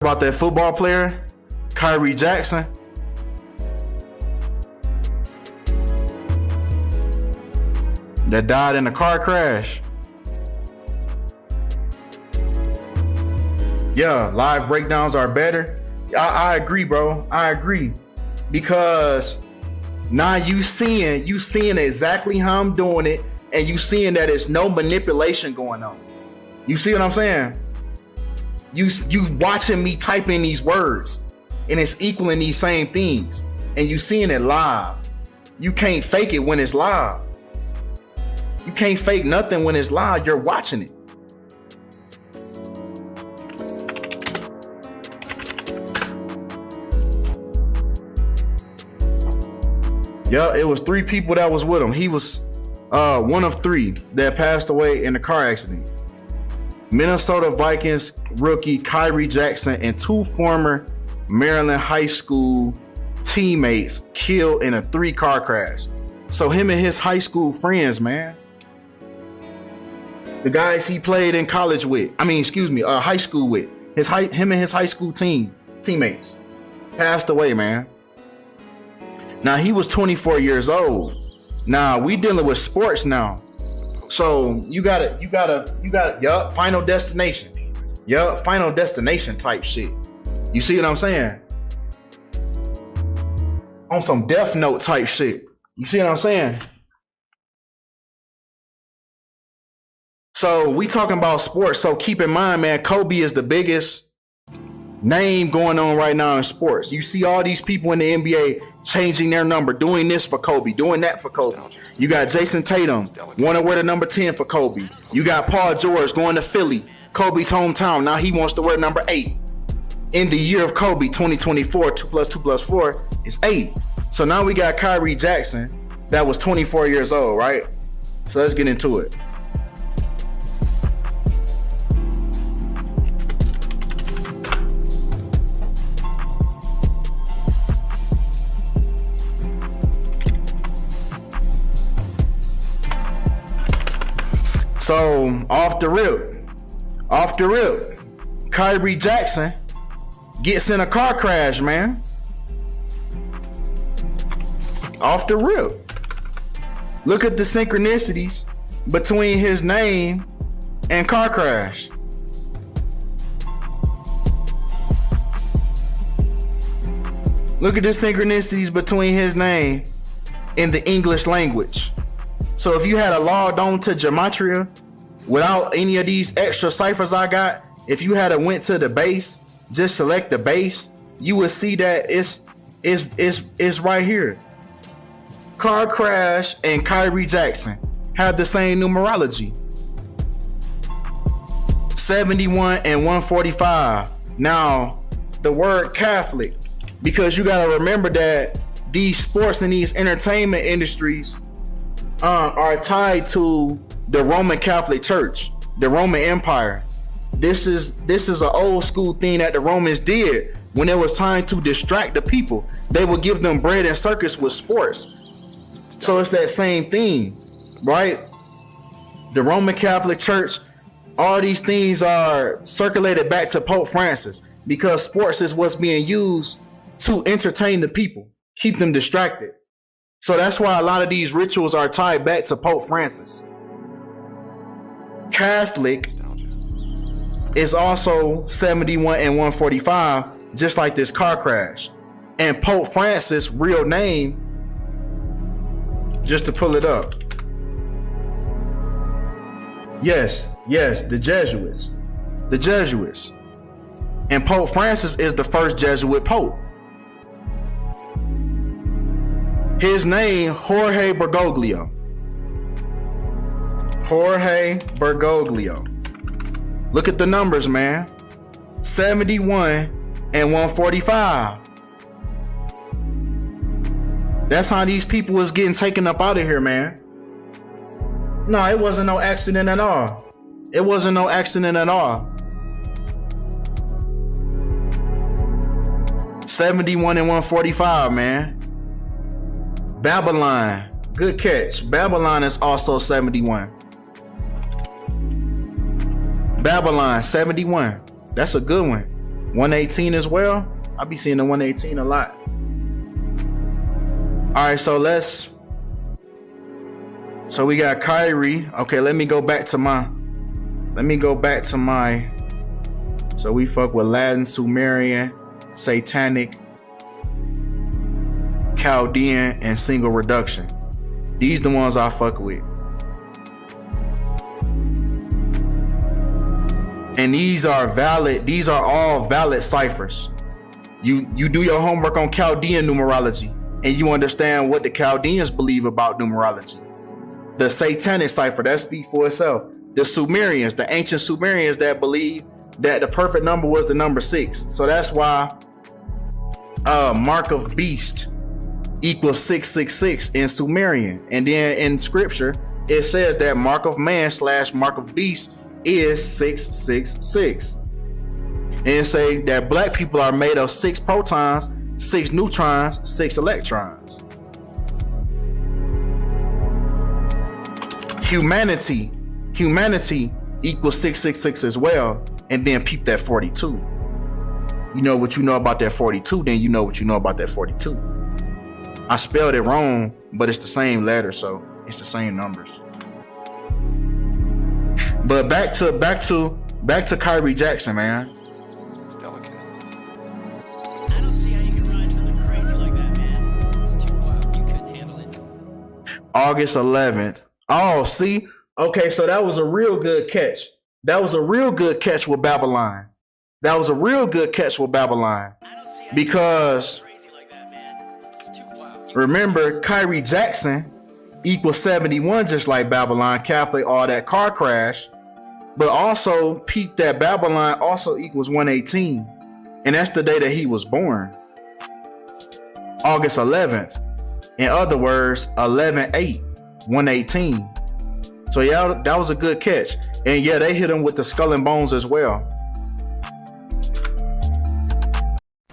about that football player, Khyree Jackson? That died in a car crash. Yeah, live breakdowns are better. I agree, bro. I agree. Because now you seeing exactly how I'm doing it, and you seeing that it's no manipulation going on. You see what I'm saying? You watching me type in these words, and it's equaling these same things, and you seeing it live. You can't fake it when it's live. You can't fake nothing when it's live. You're watching it. Yeah, it was 3 people that was with him. He was one of 3 that passed away in a car accident. Minnesota Vikings rookie Khyree Jackson and 2 former Maryland high school teammates killed in a 3-car crash. So him and his high school friends, man. The guys he played in college with, high school with, him and his high school teammates passed away, man. Now he was 24 years old. Now we dealing with sports now. So you gotta, yup, Final Destination. Yup, Final Destination type shit. You see what I'm saying? On some Death Note type shit. You see what I'm saying? So we talking about sports. So keep in mind, man, Kobe is the biggest name going on right now in sports. You see all these people in the NBA changing their number, doing this for Kobe, doing that for Kobe. You got Jason Tatum, want to wear the number 10 for Kobe. You got Paul George going to Philly, Kobe's hometown. Now he wants to wear number 8. In the year of Kobe, 2024, 2 + 2 + 4 is 8. So now we got Khyree Jackson that was 24 years old, right? So let's get into it. So off the rip, Khyree Jackson gets in a car crash, man. Off the rip. Look at the synchronicities between his name and car crash. Look at the synchronicities between his name and the English language. So if you had a logged on to Gematria without any of these extra ciphers I got, if you had went to the base, just select the base, you would see that it's right here. Car crash and Khyree Jackson have the same numerology. 71 and 145. Now, the word Catholic, because you gotta remember that these sports and these entertainment industries are tied to the Roman Catholic Church, the Roman Empire. This is an old school thing that the Romans did when it was time to distract the people. They would give them bread and circus with sports. So it's that same thing, right? The Roman Catholic Church, all these things are circulated back to Pope Francis because sports is what's being used to entertain the people, keep them distracted. So that's why a lot of these rituals are tied back to Pope Francis. Catholic is also 71 and 145, just like this car crash. And Pope Francis' real name, just to pull it up. Yes, the Jesuits. The Jesuits. And Pope Francis is the first Jesuit Pope. His name, Jorge Bergoglio. Jorge Bergoglio. Look at the numbers, man. 71 and 145. That's how these people was getting taken up out of here, man. No, it wasn't no accident at all. It wasn't no accident at all. 71 and 145, man. Babylon, good catch. Babylon is also 71. Babylon, 71. That's a good one. 118 as well. I be seeing the 118 a lot. All right, so we got Khyree. Okay, let me go back to my. So we fuck with Latin, Sumerian, Satanic, Chaldean, and single reduction. These the ones I fuck with. And these are valid. These are all valid ciphers. You do your homework on Chaldean numerology, and you understand what the Chaldeans believe about numerology. The Satanic cipher, that speaks for itself. The Sumerians, the ancient Sumerians that believe that the perfect number was the number 6. So that's why mark of beast equals 666 in Sumerian. And then in scripture, it says that mark of man / mark of beast is 666. And say that black people are made of 6 protons, 6 neutrons, 6 electrons. Humanity equals 666 as well. And then peep that 42. You know what you know about that 42, then you know what you know about that 42. I spelled it wrong, but it's the same letter, so it's the same numbers. But back to Khyree Jackson, man. It's delicate. I don't see how you can ride something crazy like that, man. It's too wild. You couldn't handle it. August 11th. Oh, see? Okay, so that was a real good catch. That was a real good catch with Babylon. Because remember, Khyree Jackson equals 71, just like Babylon, Catholic, all that car crash. But also peep that Babylon also equals 118. And that's the day that he was born. August 11th. In other words, 11/8, 118. So yeah, that was a good catch. And yeah, they hit him with the skull and bones as well.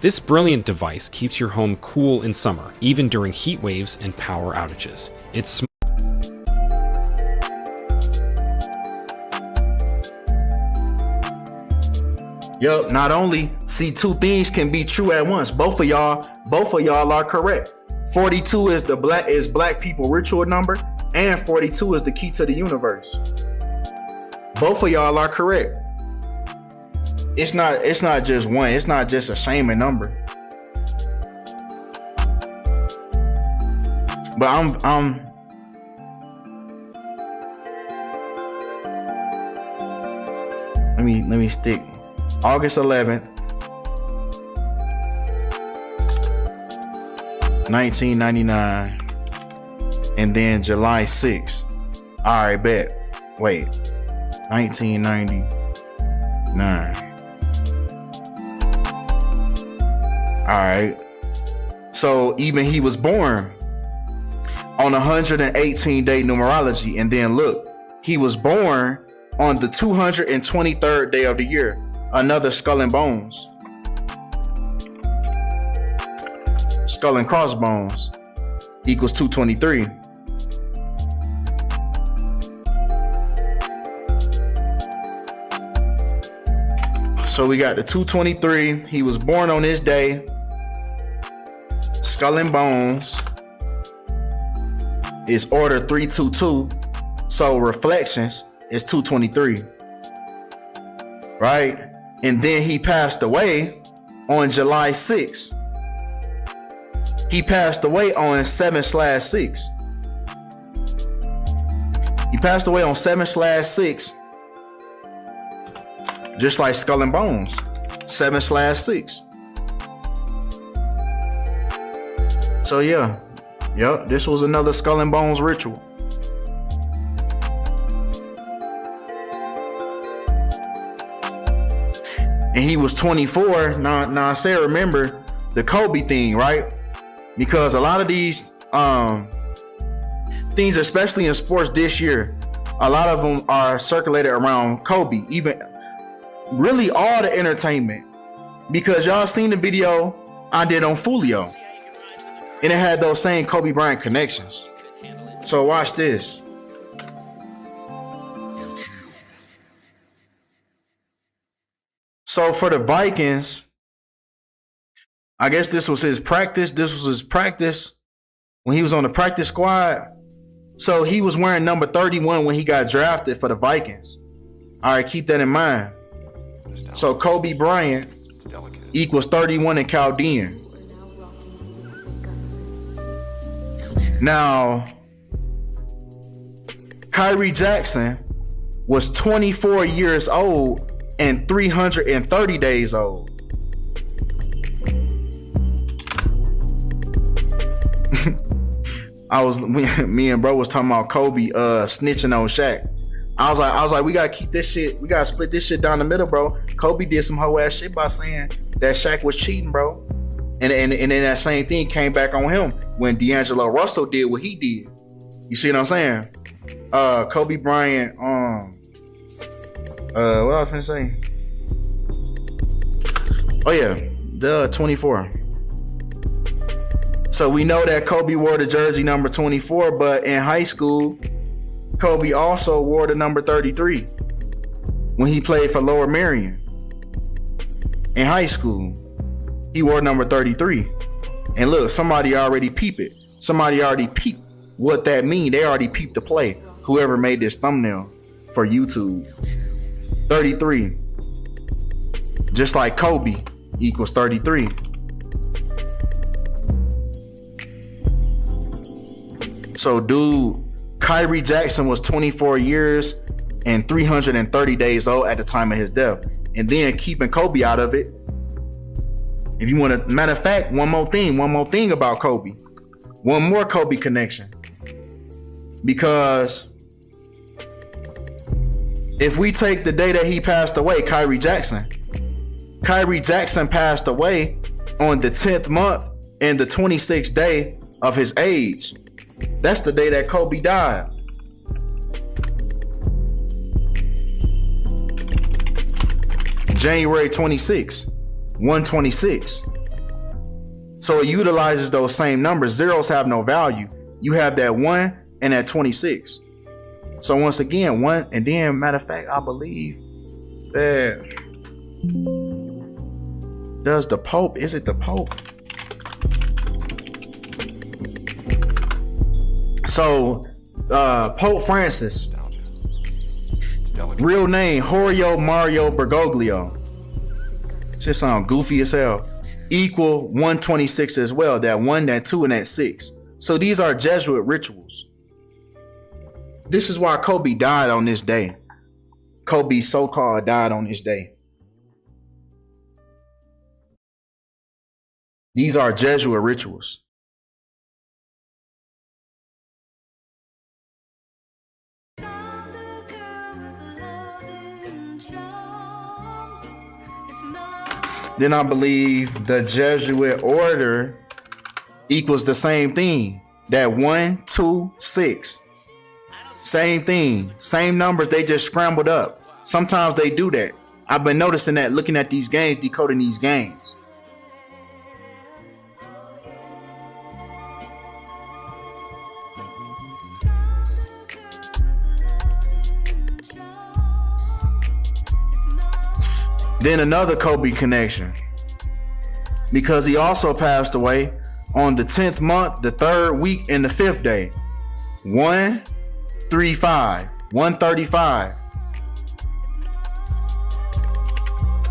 This brilliant device keeps your home cool in summer, even during heat waves and power outages. It's Yup, not only see 2 things can be true at once. Both of y'all are correct. 42 is black people ritual number, and 42 is the key to the universe. Both of y'all are correct. It's not just one. It's not just a shaming number. But I'm let me stick August 11th, 1999, and then July 6th. All right, bet. Wait, 1999. All right. So even he was born on 118-day numerology, and then look, he was born on the 223rd day of the year. Another skull and bones. Skull and crossbones equals 223. So we got the 223. He was born on this day. Skull and bones is order 322. So reflections is 223. Right? And then he passed away on July 6th. He passed away on 7/6. He passed away on 7/6. Just like Skull and Bones. 7/6. So yeah. Yep, this was another Skull and Bones ritual. And he was 24. Now I say, remember the Kobe thing, right? Because a lot of these things, especially in sports this year, a lot of them are circulated around Kobe. Even really all the entertainment. Because y'all seen the video I did on Fulio, and it had those same Kobe Bryant connections. So watch this. So for the Vikings, I guess this was his practice. This was his practice when he was on the practice squad. So he was wearing number 31 when he got drafted for the Vikings. All right, keep that in mind. So Kobe Bryant equals 31 in Chaldean. Now, Khyree Jackson was 24 years old and 330 days old. Me and bro was talking about Kobe snitching on Shaq. I was like, we gotta keep this shit, we gotta split this shit down the middle, bro. Kobe did some hoe ass shit by saying that Shaq was cheating, bro. And then that same thing came back on him when D'Angelo Russell did what he did. You see what I'm saying? Kobe Bryant, what I was finna say? Oh yeah, the 24. So we know that Kobe wore the jersey number 24, but in high school, Kobe also wore the number 33 when he played for Lower Merion. In high school, he wore number 33. And look, somebody already peeped it. Somebody already peeped what that mean. They already peeped the play. Whoever made this thumbnail for YouTube. 33. Just like Kobe equals 33. So dude, Khyree Jackson was 24 years and 330 days old at the time of his death. And then keeping Kobe out of it. If you want to, matter of fact, one more thing about Kobe. One more Kobe connection. Because if we take the day that he passed away, Khyree Jackson passed away on the 10th month and the 26th day of his age. That's the day that Kobe died. January 26, 126. So it utilizes those same numbers. Zeros have no value. You have that 1 and that 26. So once again, 1, and then matter of fact, I believe that does the Pope, is it the Pope? So Pope Francis, real name Horio Mario Bergoglio, just sound goofy as hell, equal 126 as well. That 1, that 2, and that 6. So these are Jesuit rituals. This is why Kobe died on this day. Kobe so-called died on this day. These are Jesuit rituals. Then I believe the Jesuit order equals the same thing. That 1, 2, 6. Same thing. Same numbers, they just scrambled up. Sometimes they do that. I've been noticing that looking at these games, decoding these games. Then another Kobe connection, because he also passed away on the 10th month, the 3rd week, and the 5th day. 135, 135.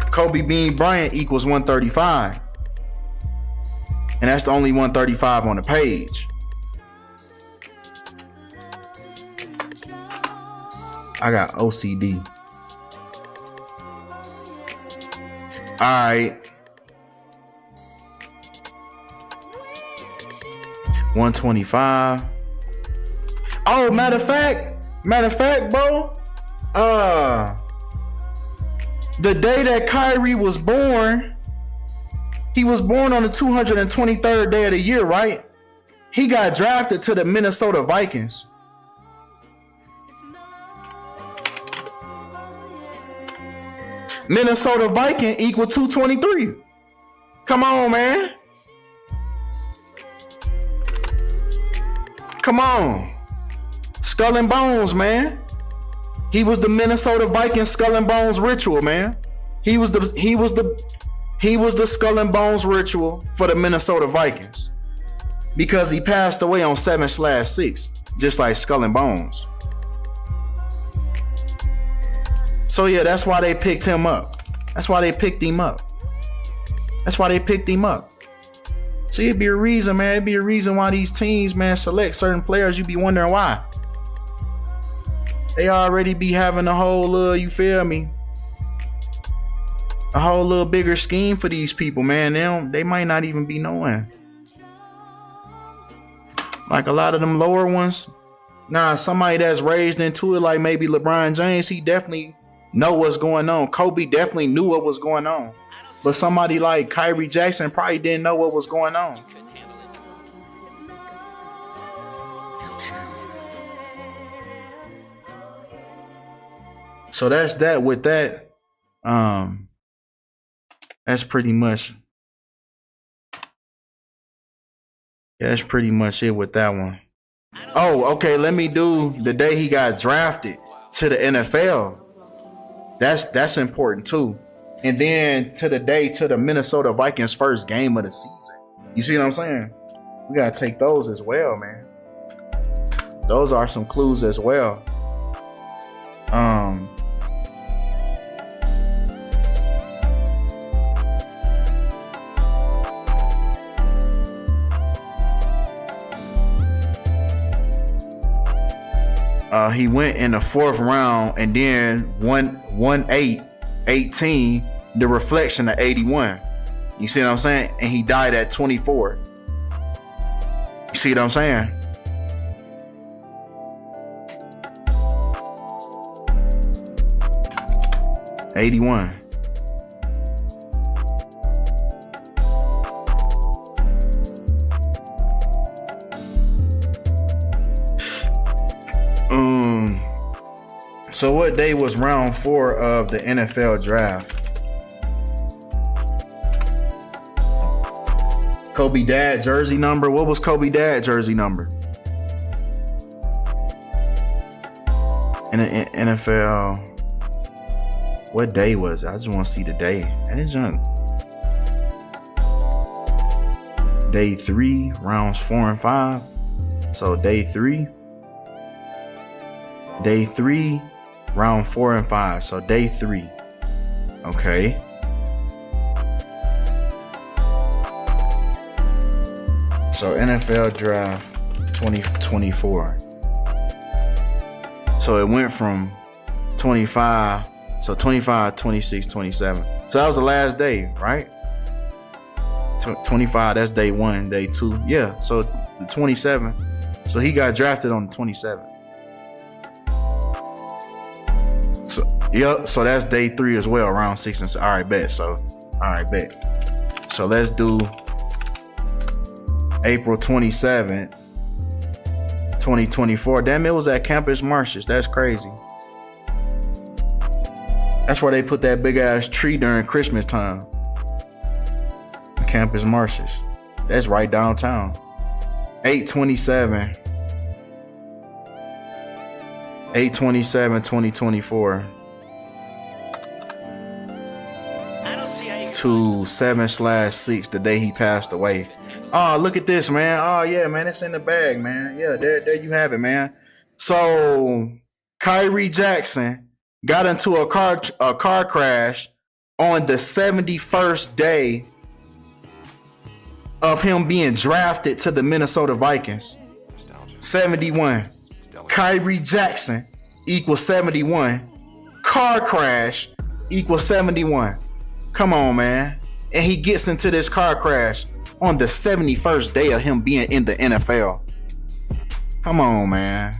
Kobe Bean Bryant equals 135. And that's the only 135 on the page. I got OCD. All right. 125. Oh, matter of fact, bro. The day that Khyree was born, he was born on the 223rd day of the year, right? He got drafted to the Minnesota Vikings. Minnesota Viking equal 223. Come on, man. Come on. Skull and Bones, man. He was the Minnesota Viking Skull and Bones ritual, man. He was the He was the Skull and Bones ritual for the Minnesota Vikings because he passed away on 7/6, just like Skull and Bones. So yeah, that's why they picked him up. That's why they picked him up. That's why they picked him up. See, it'd be a reason, man. It'd be a reason why these teams, man, select certain players. You be wondering why. They already be having a whole you feel me? A whole little bigger scheme for these people, man. They might not even be knowing. Like a lot of them lower ones. Nah, somebody that's raised into it, like maybe LeBron James, he definitely know what's going on. Kobe definitely knew what was going on. But somebody like Khyree Jackson probably didn't know what was going on. So that's that with that. That's pretty much. Yeah, that's pretty much it with that one. Oh, okay. Let me do the day he got drafted to the NFL. That's important too. And then to the day to the Minnesota Vikings first game of the season. You see what I'm saying? We gotta take those as well, man. Those are some clues as well. He went in the 4th round and then 18, the reflection of 81. You see what I'm saying? And he died at 24. You see what I'm saying? '81. So what day was round 4 of the NFL draft? Kobe dad jersey number. What was Kobe dad jersey number? In the NFL. What day was it? I just want to see the day. And it's young. Day 3, rounds 4 and 5. So day 3. Day 3. Round 4 and 5. So day 3. Okay. So NFL draft 2024. So it went from 25. So 25, 26, 27. So that was the last day, right? 25, that's day 1, day 2. Yeah. So the 27. So he got drafted on the 27th. Yep, so that's day 3 as well, round 6 and 7. All right, bet. So let's do April 27th, 2024. Damn, it was at Campus Martius. That's crazy. That's where they put that big ass tree during Christmas time. Campus Martius. That's right downtown. 8/27, 2024. To 7/6, the day he passed away. Oh, look at this, man. Oh yeah, man, it's in the bag, man. Yeah, there you have it, man. So Khyree Jackson got into a car crash on the 71st day of him being drafted to the Minnesota Vikings. 71. Khyree Jackson equals 71. Car crash equals 71. Come on, man. And he gets into this car crash on the 71st day of him being in the NFL. Come on, man.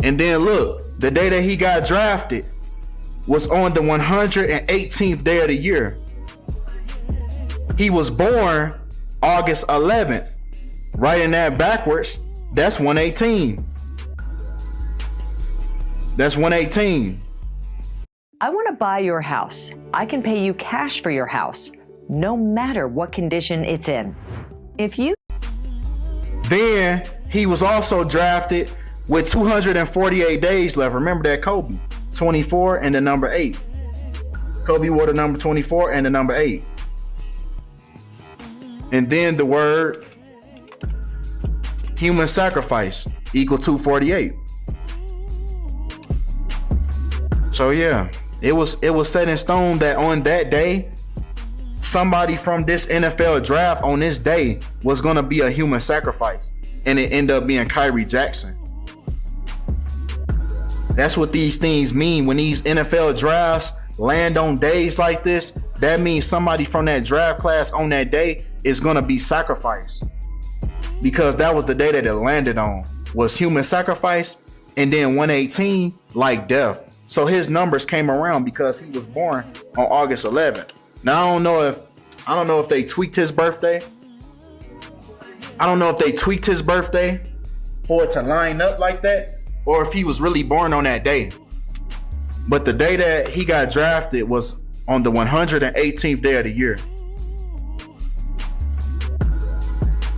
And then look, the day that he got drafted was on the 118th day of the year. He was born August 11th. Writing that backwards, that's 118. That's 118. I want to buy your house. I can pay you cash for your house, no matter what condition it's in. Then he was also drafted with 248 days left. Remember that Kobe, 24 and the number 8. Kobe wore the number 24 and the number 8. And then the word human sacrifice equal 248. So yeah, it was set in stone that on that day, somebody from this NFL draft on this day was gonna be a human sacrifice, and it ended up being Khyree Jackson. That's what these things mean when these NFL drafts land on days like this. That means somebody from that draft class on that day is gonna be sacrificed, because that was the day that it landed on, was human sacrifice, and then 118 like death. So his numbers came around because he was born on August 11th. Now I don't know if they tweaked his birthday. I don't know if they tweaked his birthday for it to line up like that, or if he was really born on that day. But the day that he got drafted was on the 118th day of the year.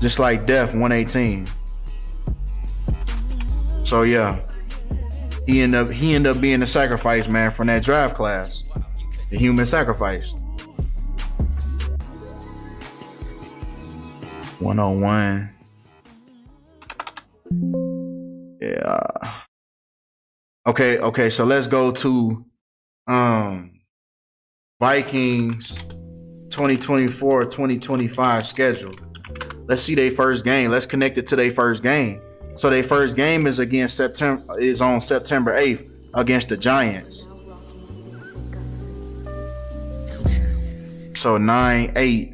Just like death, 118. So yeah, he ended up being the sacrifice, man, from that draft class. The human sacrifice. 101. Yeah. Okay, so let's go to Vikings 2024-2025 schedule. Let's see their first game. Let's connect it to their first game. So their first game is on September 8th against the Giants. So 9-8.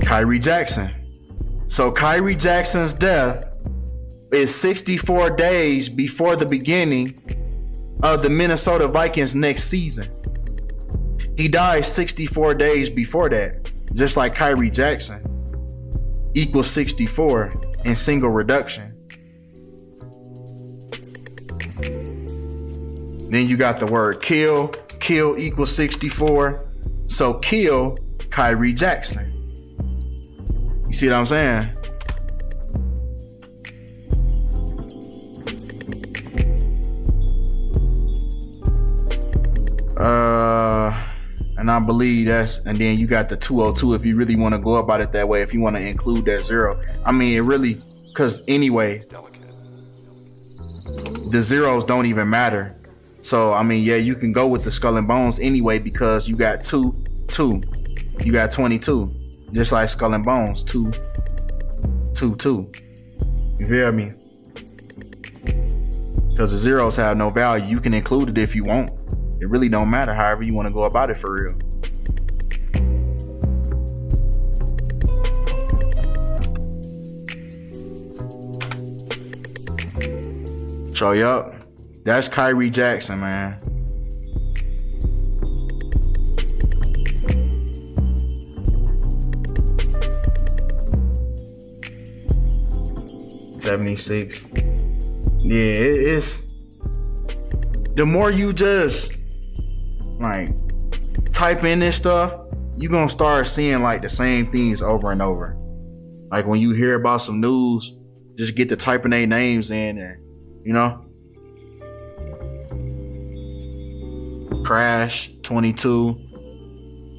Khyree Jackson. So Khyree Jackson's death is 64 days before the beginning of the Minnesota Vikings next season. He died 64 days before that, just like Khyree Jackson, equals 64 in single reduction. Then you got the word kill equals 64. So kill Khyree Jackson. You see what I'm saying? And I believe and then you got the 202 if you really want to go about it that way, if you want to include that 0. I mean, it really, because anyway, the zeros don't even matter. So, I mean, yeah, you can go with the skull and bones anyway, because you got 2. You got 22. Just like skull and bones, 2. You hear me? Because the zeros have no value. You can include it if you want. It really don't matter, however you want to go about it for real. So, yup, that's Khyree Jackson, man. $76. Yeah, it's the more you just like type in this stuff, you're gonna start seeing like the same things over and over. Like when you hear about some news, just get to typing their names in, and you know, crash 22,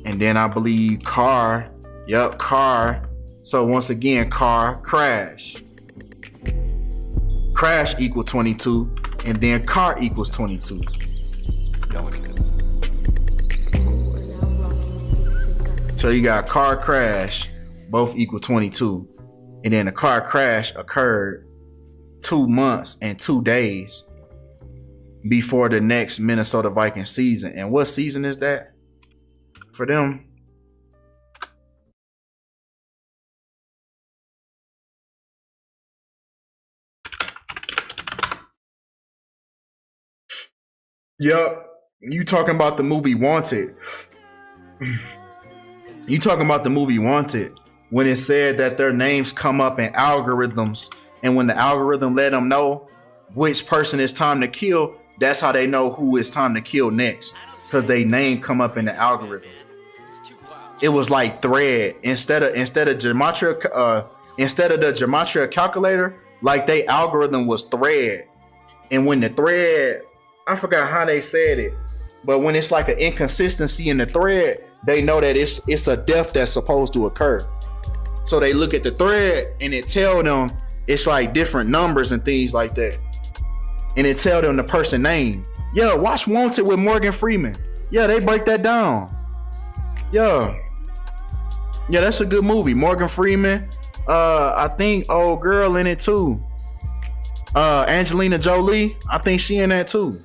and then I believe car. Yep, car. So once again, car crash. Crash equal 22, and then car equals 22. So you got car crash, both equal 22. And then the car crash occurred 2 months and 2 days before the next Minnesota Vikings season. And what season is that for them? Yup. You talking about the movie Wanted. You talking about the movie Wanted, when it said that their names come up in algorithms, and when the algorithm let them know which person it's time to kill, that's how they know who it's time to kill next, because they name come up in the algorithm. It was like thread instead of gematria, instead of the gematria calculator, like they algorithm was thread. And when the thread, I forgot how they said it, but when it's like an inconsistency in the thread, they know that it's a death that's supposed to occur. So they look at the thread and it tell them it's like different numbers and things like that. And it tell them the person name. Yeah, watch Wanted with Morgan Freeman. Yeah, they break that down. Yeah, that's a good movie. Morgan Freeman. I think old girl in it too. Angelina Jolie. I think she in that too.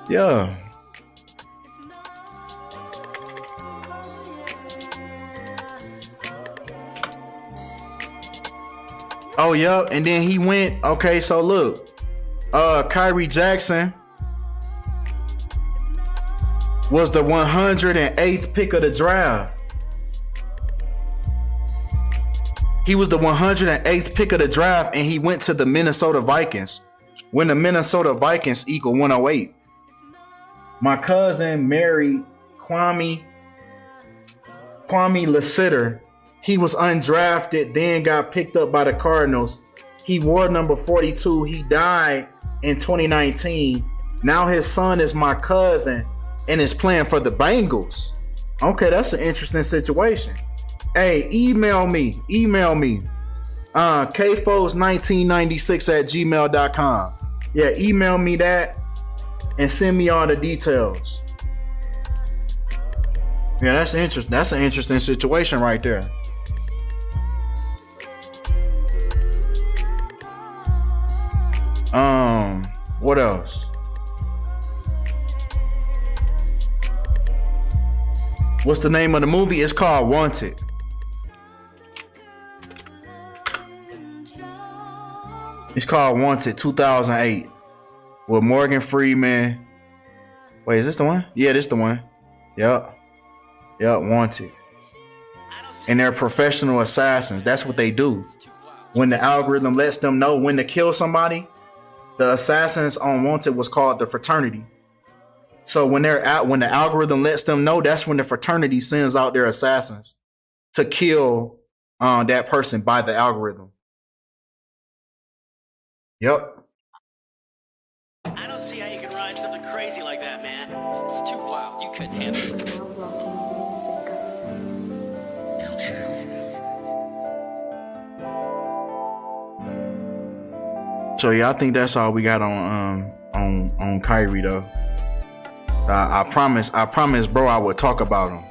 Yeah. Oh yeah, and then he went. Okay, so look, Khyree Jackson was the 108th pick of the draft. He was the 108th pick of the draft, and he went to the Minnesota Vikings when the Minnesota Vikings equal 108. My cousin married Kwame Lassiter. He was undrafted, then got picked up by the Cardinals. He wore number 42. He died in 2019. Now his son is my cousin and is playing for the Bengals. Okay, that's an interesting situation. Hey, email me. kfos1996@gmail.com. Yeah, email me that and send me all the details. Yeah, that's interesting. That's an interesting situation right there. What else? What's the name of the movie? It's called Wanted. It's called Wanted 2008 with Morgan Freeman. Wait, is this the one? Yeah, this the one. Yep, Wanted. And they're professional assassins. That's what they do. When the algorithm lets them know when to kill somebody, the assassins on Wanted was called the fraternity. So when the algorithm lets them know, that's when the fraternity sends out their assassins to kill that person by the algorithm. Yep. I don't see how you can ride something crazy like that, man. It's too wild. You couldn't handle it. So yeah, I think that's all we got on Khyree though. I promise, bro, I would talk about him.